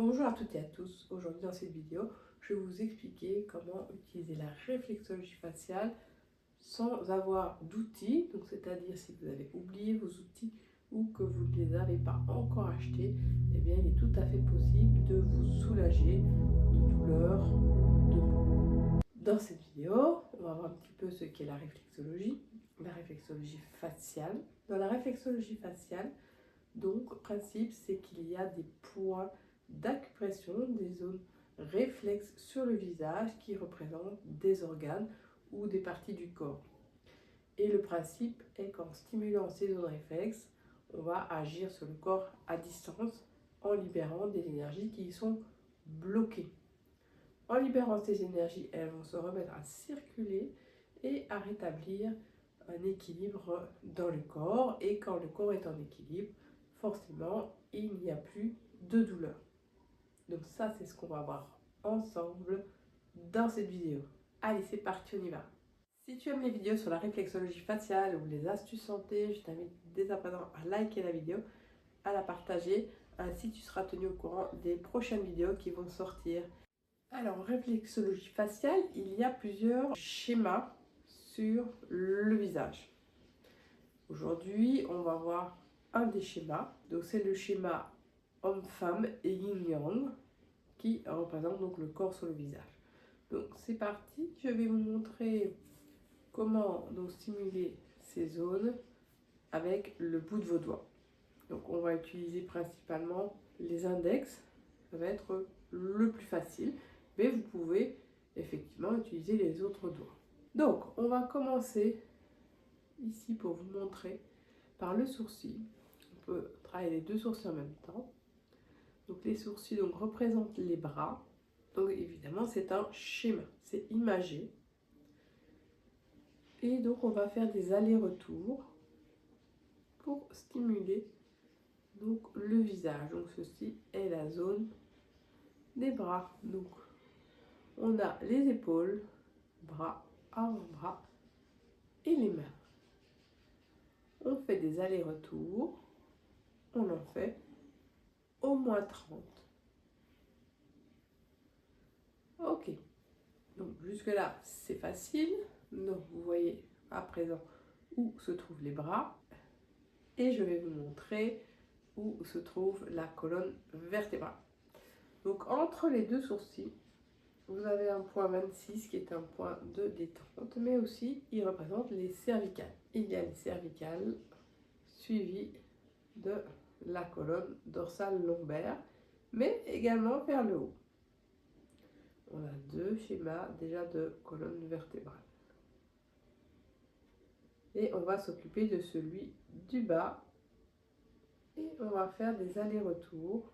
Bonjour à toutes et à tous. Aujourd'hui dans cette vidéo, je vais vous expliquer comment utiliser la réflexologie faciale sans avoir d'outils. Donc c'est-à-dire si vous avez oublié vos outils ou que vous ne les avez pas encore achetés, eh bien il est tout à fait possible de vous soulager de douleurs, de maux. Dans cette vidéo, on va voir un petit peu ce qu'est la réflexologie faciale. Dans la réflexologie faciale, donc, le principe, c'est qu'il y a des points d'acupression, des zones réflexes sur le visage qui représentent des organes ou des parties du corps. Et le principe est qu'en stimulant ces zones réflexes, on va agir sur le corps à distance en libérant des énergies qui y sont bloquées. En libérant ces énergies, elles vont se remettre à circuler et à rétablir un équilibre dans le corps. Et quand le corps est en équilibre, forcément, il n'y a plus de douleur. Donc ça, c'est ce qu'on va voir ensemble dans cette vidéo. Allez, c'est parti, on y va. Si tu aimes les vidéos sur la réflexologie faciale ou les astuces santé, je t'invite dès à présent à liker la vidéo, à la partager, ainsi tu seras tenu au courant des prochaines vidéos qui vont sortir. Alors, en réflexologie faciale, il y a plusieurs schémas sur le visage. Aujourd'hui, on va voir un des schémas. Donc, c'est le schéma homme-femme et yin-yang qui représente donc le corps sur le visage. Donc, c'est parti. Je vais vous montrer comment donc stimuler ces zones avec le bout de vos doigts. Donc, on va utiliser principalement les index. Ça va être le plus facile. Mais vous pouvez effectivement utiliser les autres doigts. Donc, on va commencer ici pour vous montrer par le sourcil. On peut travailler les deux sourcils en même temps. Donc, les sourcils donc, représentent les bras. Donc, évidemment, c'est un schéma, c'est imagé. Et donc, on va faire des allers-retours pour stimuler donc, le visage. Donc, ceci est la zone des bras. Donc, on a les épaules, bras, avant-bras et les mains. On fait des allers-retours. On en fait au moins 30. Ok. Donc jusque-là, c'est facile. Donc vous voyez à présent où se trouvent les bras. Et je vais vous montrer où se trouve la colonne vertébrale. Donc entre les deux sourcils, vous avez un point 26 qui est un point de détente, mais aussi il représente les cervicales. Il y a les cervicales suivies de la colonne dorsale lombaire, mais également vers le haut. On a deux schémas déjà de colonne vertébrale. Et on va s'occuper de celui du bas. Et on va faire des allers-retours.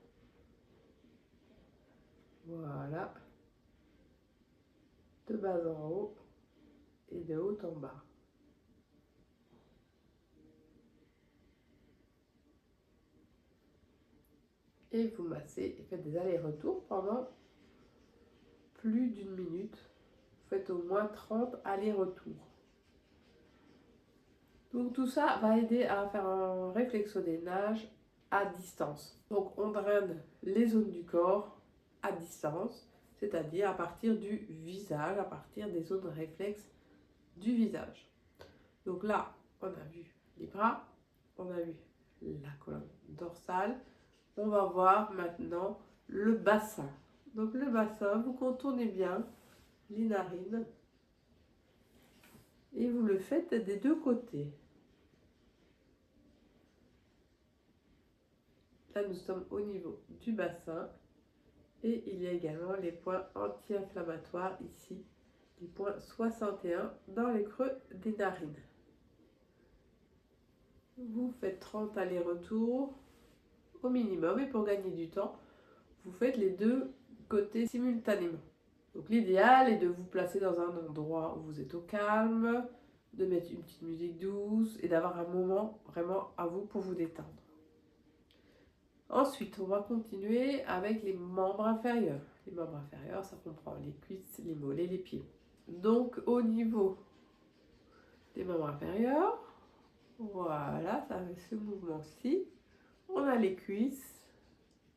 Voilà. De bas en haut et de haut en bas. Et vous massez et faites des allers-retours pendant plus d'une minute. Vous faites au moins 30 allers-retours. Donc tout ça va aider à faire un réflexodénage à distance. Donc on draine les zones du corps à distance, c'est-à-dire à partir du visage, à partir des zones réflexes du visage. Donc là, on a vu les bras, on a vu la colonne dorsale. On va voir maintenant le bassin. Donc le bassin, vous contournez bien les narines et vous le faites des deux côtés. Là, nous sommes au niveau du bassin et il y a également les points anti-inflammatoires ici, les points 61 dans les creux des narines. Vous faites 30 allers-retours au minimum et pour gagner du temps, vous faites les deux côtés simultanément. Donc l'idéal est de vous placer dans un endroit où vous êtes au calme, de mettre une petite musique douce et d'avoir un moment vraiment à vous pour vous détendre. Ensuite, on va continuer avec les membres inférieurs. Les membres inférieurs, ça comprend les cuisses, les mollets, les pieds. Donc au niveau des membres inférieurs, voilà, ça fait ce mouvement-ci. On a les cuisses,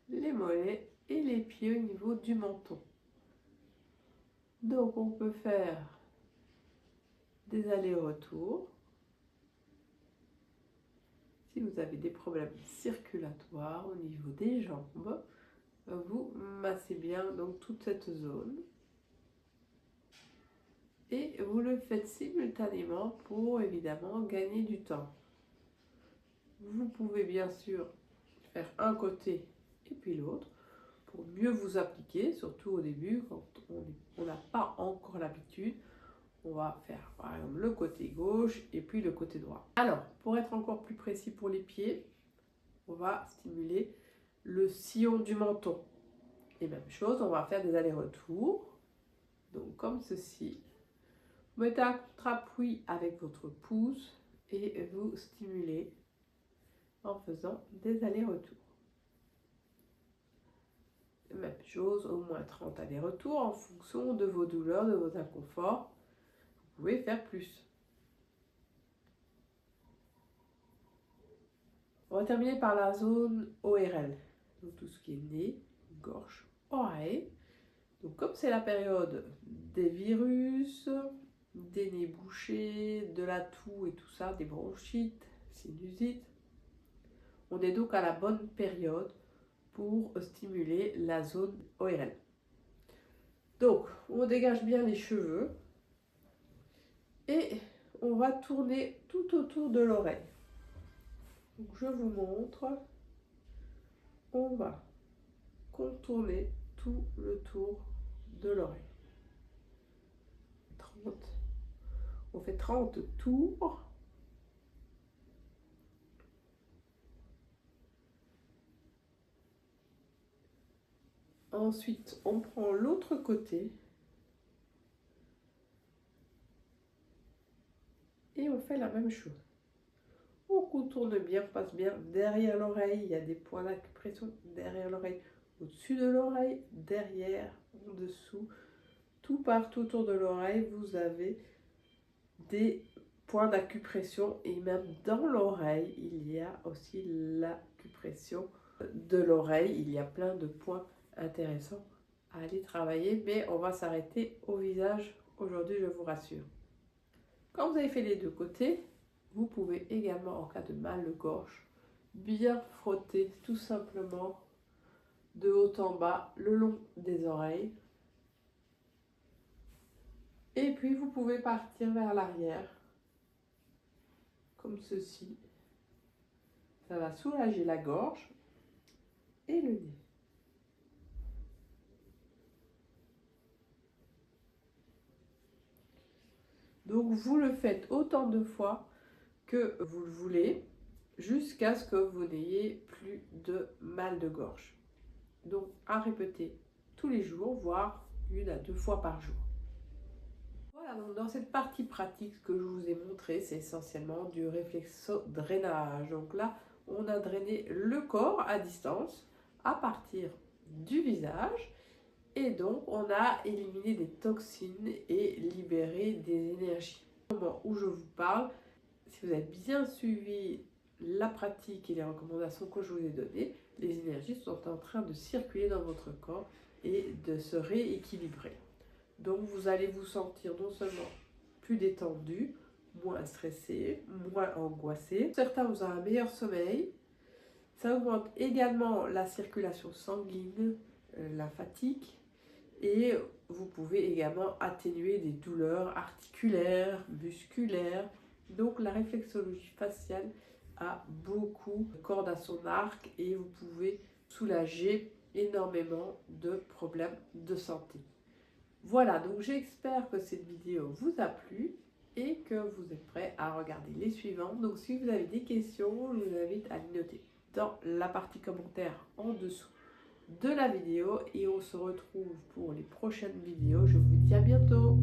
les mollets et les pieds au niveau du menton. Donc on peut faire des allers-retours. Si vous avez des problèmes circulatoires au niveau des jambes, vous massez bien donc toute cette zone. Et vous le faites simultanément pour évidemment gagner du temps. Vous pouvez bien sûr faire un côté et puis l'autre pour mieux vous appliquer, surtout au début quand on n'a pas encore l'habitude. On va faire par exemple le côté gauche et puis le côté droit. Alors, pour être encore plus précis pour les pieds, on va stimuler le sillon du menton. Et même chose, on va faire des allers-retours. Donc comme ceci. Vous mettez un contre-appui avec votre pouce et vous stimulez en faisant des allers-retours. Même chose, au moins 30 allers-retours en fonction de vos douleurs, de vos inconforts. Vous pouvez faire plus. On va terminer par la zone ORL. Donc tout ce qui est nez, gorge, oreille. Donc comme c'est la période des virus, des nez bouchés, de la toux et tout ça, des bronchites, sinusite, on est donc à la bonne période pour stimuler la zone ORL. Donc on dégage bien les cheveux et on va tourner tout autour de l'oreille. Donc je vous montre, on va contourner tout le tour de l'oreille. On fait 30 tours. Ensuite, on prend l'autre côté et on fait la même chose. On contourne bien, on passe bien derrière l'oreille. Il y a des points d'acupression derrière l'oreille, au-dessus de l'oreille, derrière, en dessous. Tout partout autour de l'oreille, vous avez des points d'acupression et même dans l'oreille, il y a aussi l'acupression de l'oreille. Il y a plein de points intéressants à aller travailler, mais on va s'arrêter au visage aujourd'hui, je vous rassure. Quand vous avez fait les deux côtés, vous pouvez également, en cas de mal de gorge, bien frotter tout simplement de haut en bas le long des oreilles. Et puis vous pouvez partir vers l'arrière, comme ceci. Ça va soulager la gorge et le nez. Donc vous le faites autant de fois que vous le voulez, jusqu'à ce que vous n'ayez plus de mal de gorge. Donc à répéter tous les jours, voire 1 à 2 fois par jour. Voilà, donc dans cette partie pratique, ce que je vous ai montré, c'est essentiellement du réflexodrainage. Donc là, on a drainé le corps à distance à partir du visage. Et donc, on a éliminé des toxines et libéré des énergies. Au moment où je vous parle, si vous avez bien suivi la pratique et les recommandations que je vous ai données, les énergies sont en train de circuler dans votre corps et de se rééquilibrer. Donc, vous allez vous sentir non seulement plus détendu, moins stressé, moins angoissé. Certains, vous avez un meilleur sommeil. Ça augmente également la circulation sanguine, la fatigue. Et vous pouvez également atténuer des douleurs articulaires, musculaires. Donc la réflexologie faciale a beaucoup de cordes à son arc et vous pouvez soulager énormément de problèmes de santé. Voilà, donc j'espère que cette vidéo vous a plu et que vous êtes prêts à regarder les suivantes. Donc si vous avez des questions, je vous invite à les noter dans la partie commentaires en dessous de la vidéo et on se retrouve pour les prochaines vidéos. Je vous dis à bientôt.